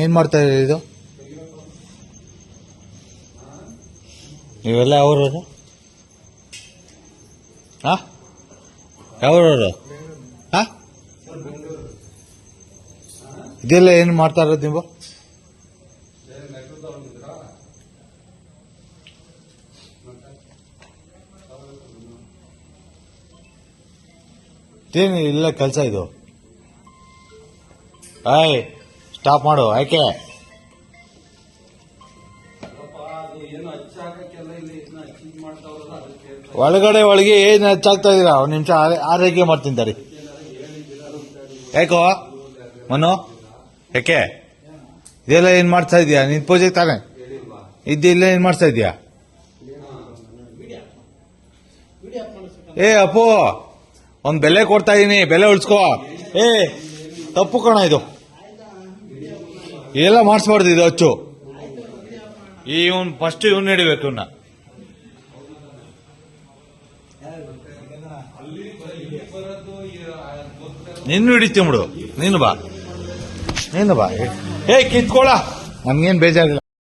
ಏನ್ ಮಾಡ್ತಾ ಇದ್ದೀರಿ ಇದು? ನೀವೆಲ್ಲ ಯಾವ್ರವರು? ಯಾವ್ರವರು? ಇದೆಲ್ಲ ಏನ್ ಮಾಡ್ತಾ ಇರೋದು ನೀವು? ಏನು ಇಲ್ಲ ಕೆಲಸ ಇದು? ಸ್ಟಾಪ್ ಮಾಡು. ಯಾಕೆ ಒಳಗೆ ಏನ್ ಹಚ್ಚಾಗ್ತಾ ಇದೀರಾ? ಒಂದು ನಿಮಿಷ ಆರೈಕೆ ಮಾಡ್ತೀನಿ ತಾರಿ. ಯಾಕೋ ಮನು, ಯಾಕೆ ಇದೆಲ್ಲ ಏನ್ ಮಾಡ್ತಾ ಇದೀಯಾ? ನಿನ್ ಪೂಜೆಗೆ ತಾನೆ ಇದೆಲ್ಲ ಏನ್ ಮಾಡ್ತಾ ಇದೀಯಾ? ಅಪ್ಪು, ಒಂದ್ ಬೆಲೆ ಕೊಡ್ತಾ ಇದೀನಿ, ಬೆಲೆ ಉಳಿಸ್ಕೋ. ತಪ್ಪು ಕಣ ಇದು, ಎಲ್ಲ ಮಾಡಿಸ್ಬಾರ್ದು ಇದು ಹಚ್ಚು. ಇವನ್ ಫಸ್ಟ್ ಇವನ್ ಹಿಡಿಬೇಕು ಇವನ್ನ. ನಿನ್ನ ಹಿಡಿತೀವಿ ಬಿಡು. ನೀನು ಬಾ ಕಿತ್ಕೊಳ, ನಮ್ಗೇನ್ ಬೇಜಾರಿಲ್ಲ.